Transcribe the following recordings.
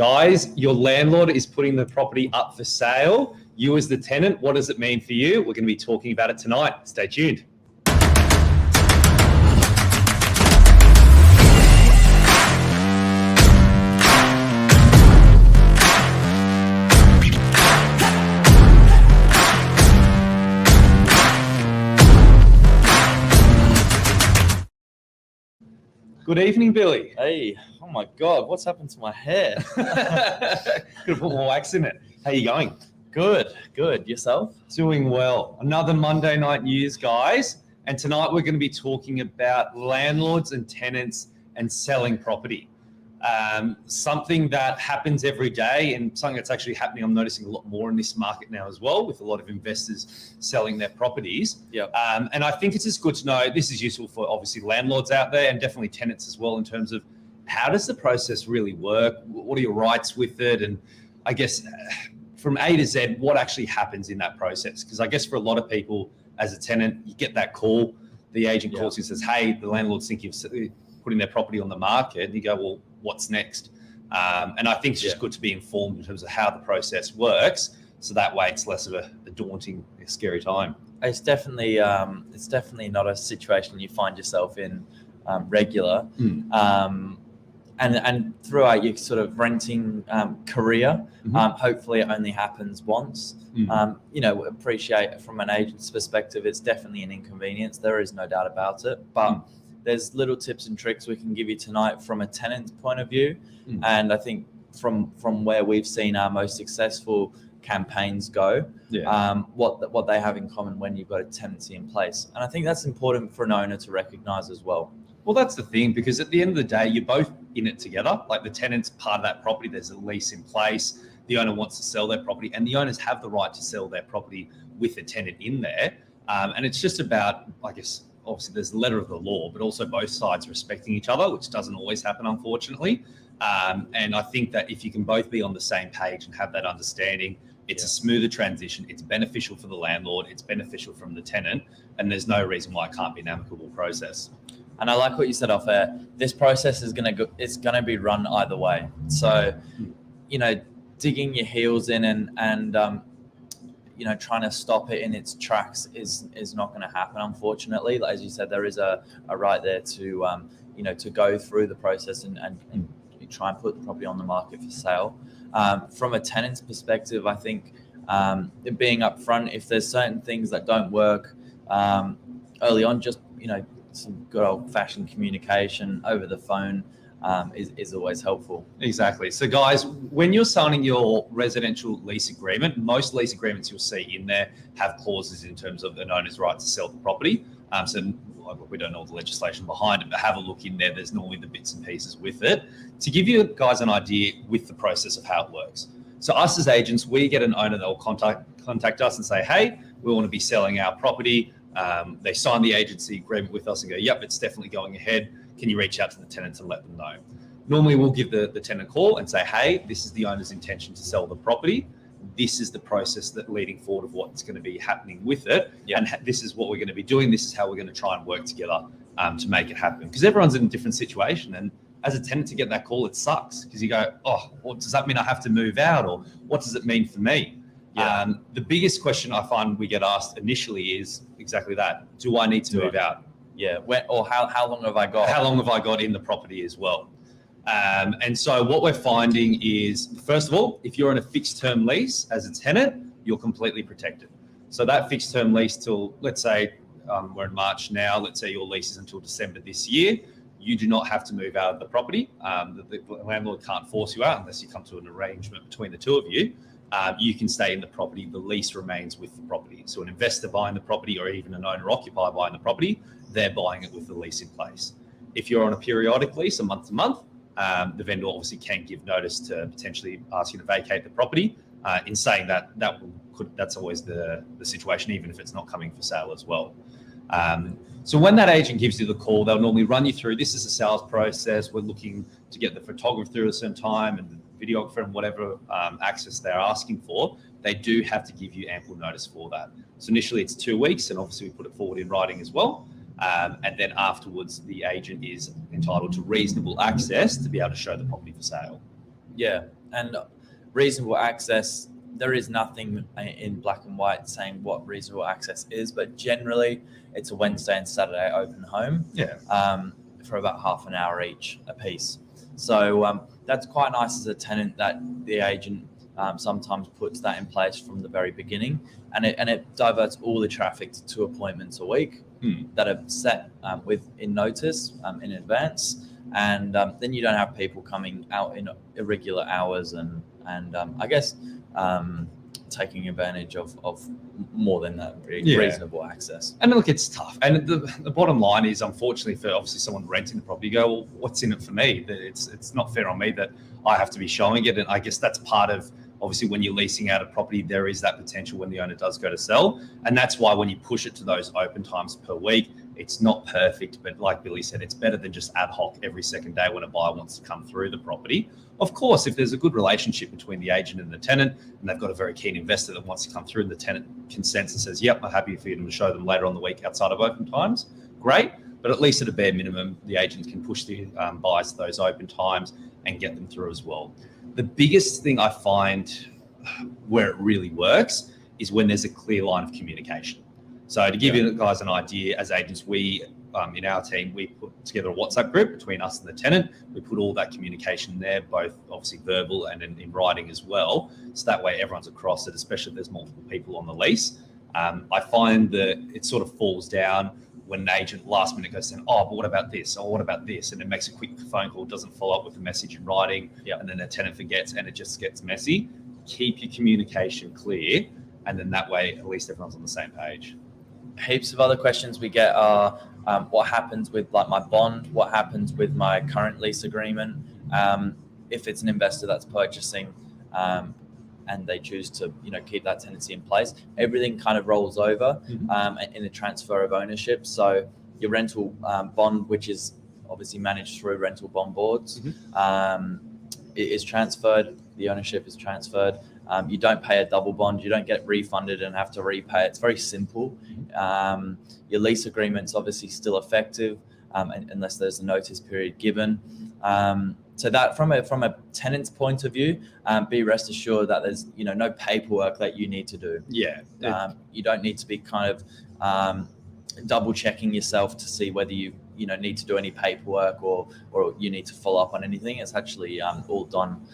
Guys, your landlord is putting the property up for sale. You as the tenant, what does it mean for you? We're going to be talking about it tonight. Stay tuned. Good evening, Billy. Hey, oh my God, what's happened to my hair? Could have put more wax in it. How you going? Good. Yourself? Doing well. Another Monday night news, guys. And tonight we're going to be talking about landlords and tenants and selling property. Something that happens every day and something that's actually happening. I'm noticing a lot more in this market now as well, with a lot of investors selling their properties. Yep. And I think it's just good to know, this is useful for obviously landlords out there and definitely tenants as well, in terms of how does the process really work? What are your rights with it? And I guess from A to Z, what actually happens in that process? Because I guess for a lot of people as a tenant, you get that call, the agent calls you and says, hey, the landlord's thinking of putting their property on the market. And you go, well, what's next? And I think it's just good to be informed in terms of how the process works, so that way it's less of a daunting, scary time. It's definitely not a situation you find yourself in regular. And throughout your sort of renting career, hopefully it only happens once. Appreciate from an agent's perspective, it's definitely an inconvenience. There is no doubt about it. But there's little tips and tricks we can give you tonight from a tenant's point of view. And I think from where we've seen our most successful campaigns go, what they have in common when you've got a tenancy in place. And I think that's important for an owner to recognize as well. Well, that's the thing, because at the end of the day, you're both in it together. Like, the tenant's part of that property, there's a lease in place, the owner wants to sell their property, and the owners have the right to sell their property with a tenant in there. And it's just about, I guess, obviously there's the letter of the law, but also both sides respecting each other, which doesn't always happen, unfortunately. And I think that if you can both be on the same page and have that understanding, it's a smoother transition. It's beneficial for the landlord, it's beneficial from the tenant, and there's no reason why it can't be an amicable process. And I like what you said off air. This process is it's gonna be run either way. So, digging your heels in and trying to stop it in its tracks is not going to happen, unfortunately. As you said, there is a right there to to go through the process and try and put the property on the market for sale. From a tenant's perspective, I think being upfront, if there's certain things that don't work early on, just some good old-fashioned communication over the phone is always helpful. Exactly. So guys, when you're signing your residential lease agreement, most lease agreements you'll see in there have clauses in terms of an owner's right to sell the property. So we don't know the legislation behind it, but have a look in there. There's normally the bits and pieces with it to give you guys an idea with the process of how it works. So us as agents, we get an owner that will contact us and say, hey, we want to be selling our property. They sign the agency agreement with us and go, yep, it's definitely going ahead. Can you reach out to the tenants and let them know? Normally we'll give the tenant a call and say, hey, this is the owner's intention to sell the property. This is the process that leading forward of what's going to be happening with it. And this is what we're going to be doing. This is how we're going to try and work together to make it happen. Because everyone's in a different situation. And as a tenant, to get that call, it sucks, because you go, oh, well, does that mean I have to move out? Or what does it mean for me? The biggest question I find we get asked initially is exactly that. Do I need to move out? How long have I got? How long have I got in the property as well? And so what we're finding is, first of all, if you're in a fixed term lease as a tenant, you're completely protected. So that fixed term lease till, let's say, we're in March now, let's say your lease is until December this year, you do not have to move out of the property. The landlord can't force you out unless you come to an arrangement between the two of you. You can stay in the property. The lease remains with the property. So an investor buying the property, or even an owner-occupier buying the property, they're buying it with the lease in place. If you're on a periodic lease, a month to month, the vendor obviously can give notice to potentially ask you to vacate the property. In saying that's always the situation, even if it's not coming for sale as well. So when that agent gives you the call, they'll normally run you through, this is a sales process. We're looking to get the photographer through at a certain time and the videographer and whatever access they're asking for. They do have to give you ample notice for that. So initially it's 2 weeks, and obviously we put it forward in writing as well. And then afterwards, the agent is entitled to reasonable access to be able to show the property for sale. Yeah. And reasonable access, there is nothing in black and white saying what reasonable access is, but generally it's a Wednesday and Saturday open home. For about half an hour each a piece. So that's quite nice as a tenant that the agent sometimes puts that in place from the very beginning, and it diverts all the traffic to 2 appointments a week that are set in notice in advance, and then you don't have people coming out in irregular hours and I guess taking advantage of more than that reasonable access. And look, it's tough. And the bottom line is, unfortunately, for obviously someone renting the property, you go, well, what's in it for me? That it's not fair on me that I have to be showing it. And I guess that's part of, obviously, when you're leasing out a property, there is that potential when the owner does go to sell. And that's why when you push it to those open times per week, it's not perfect, but like Billy said, it's better than just ad hoc every second day when a buyer wants to come through the property. Of course, if there's a good relationship between the agent and the tenant, and they've got a very keen investor that wants to come through, and the tenant consents and says, yep, I'm happy for you to show them later on the week outside of open times, great. But at least at a bare minimum, the agent can push the buyers to those open times and get them through as well. The biggest thing I find where it really works is when there's a clear line of communication. So to give you guys an idea, as agents, we in our team, we put together a WhatsApp group between us and the tenant. We put all that communication there, both obviously verbal and in writing as well. So that way everyone's across it, especially if there's multiple people on the lease. I find that it sort of falls down when an agent last minute goes saying, oh, but what about this? Or what about this? And it makes a quick phone call, doesn't follow up with the message in writing. And then the tenant forgets and it just gets messy. Keep your communication clear. And then that way, at least everyone's on the same page. Heaps of other questions we get are what happens with like my bond, what happens with my current lease agreement, if it's an investor that's purchasing and they choose to keep that tenancy in place, everything kind of rolls over in the transfer of ownership. So your rental bond, which is obviously managed through rental bond boards, it is transferred, the ownership is transferred. You don't pay a double bond. You don't get refunded and have to repay. It's very simple. Your lease agreement's obviously still effective unless there's a notice period given. So that from a tenant's point of view, be rest assured that there's no paperwork that you need to do. You don't need to be kind of double checking yourself to see whether you need to do any paperwork or you need to follow up on anything. It's actually all done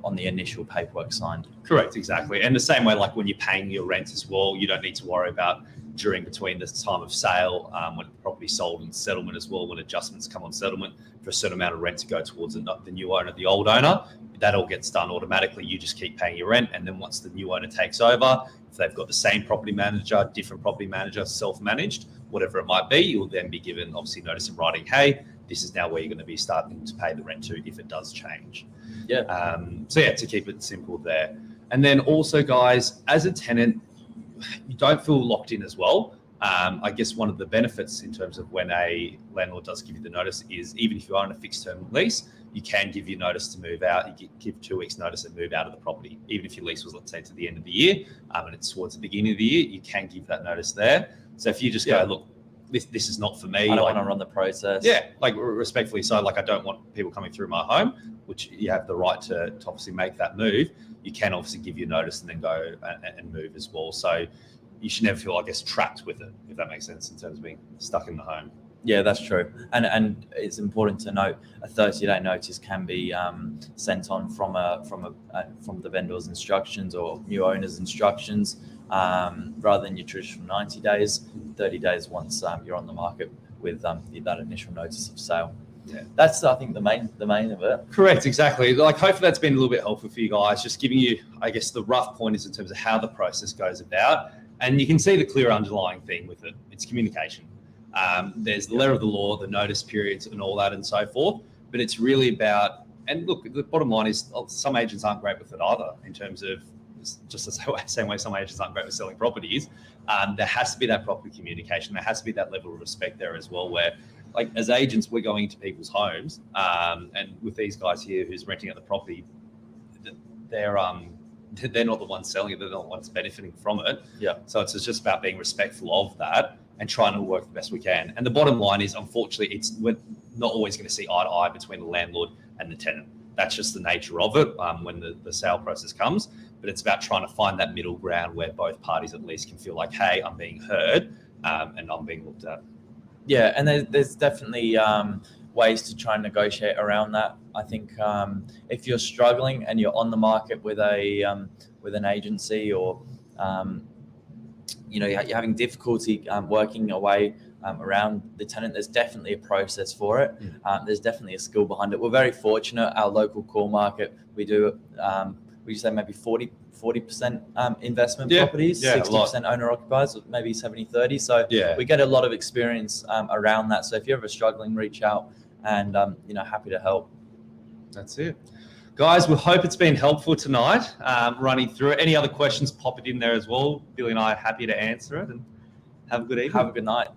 on the initial paperwork signed. Correct, exactly. And the same way, like when you're paying your rent as well, you don't need to worry about between the time of sale, when the property's sold and settlement as well, when adjustments come on settlement for a certain amount of rent to go towards the new owner, the old owner, that all gets done automatically. You just keep paying your rent. And then once the new owner takes over, if they've got the same property manager, different property manager, self-managed, whatever it might be, you'll then be given obviously notice in writing, hey, this is now where you're going to be starting to pay the rent to if it does change. To keep it simple there. And then also, guys, as a tenant, you don't feel locked in as well. I guess one of the benefits in terms of when a landlord does give you the notice is even if you are on a fixed term lease, you can give you notice to move out. You give 2 weeks notice and move out of the property. Even if your lease was, let's say, to the end of the year and it's towards the beginning of the year, you can give that notice there. So if you just go, look, this is not for me. I don't want to run the process. Respectfully. So I don't want people coming through my home, which you have the right to obviously make that move. You can obviously give your notice and then go and move as well. So you should never feel, I guess, trapped with it, if that makes sense, in terms of being stuck in the home. Yeah, that's true. And it's important to note a 30-day notice can be sent on from the vendor's instructions or new owner's instructions, rather than your traditional 90 days, 30 days once you're on the market with that initial notice of sale. Yeah, that's, I think, the main of it. Correct, exactly. Like, hopefully that's been a little bit helpful for you guys, just giving you, I guess, the rough pointers in terms of how the process goes about. And you can see the clear underlying theme with it. It's communication. There's the letter of the law, the notice periods and all that and so forth. But it's really about, and look, the bottom line is some agents aren't great with it either, in terms of just the same way some agents aren't great with selling properties. There has to be that proper communication. There has to be that level of respect there as well, where, like, as agents, we're going into people's homes, and with these guys here who's renting out the property, they're not the ones selling it, they're not the ones benefiting from it. So it's just about being respectful of that and trying to work the best we can. And the bottom line is, unfortunately, we're not always going to see eye to eye between the landlord and the tenant. that's just the nature of it when the sale process comes. But it's about trying to find that middle ground where both parties at least can feel like, hey, I'm being heard and I'm being looked at. Yeah, and there's definitely ways to try and negotiate around that. I think if you're struggling and you're on the market with an agency, or you're having difficulty working away around the tenant, there's definitely a process for it. There's definitely a skill behind it. We're very fortunate. Our local core market, we do we say maybe 40% investment properties, 60% owner occupiers, maybe 70-30. So we get a lot of experience around that. So if you're ever struggling, reach out, and happy to help. That's it. Guys, we hope it's been helpful tonight, running through it. Any other questions, pop it in there as well. Billy and I are happy to answer it, and have a good evening. Have a good night.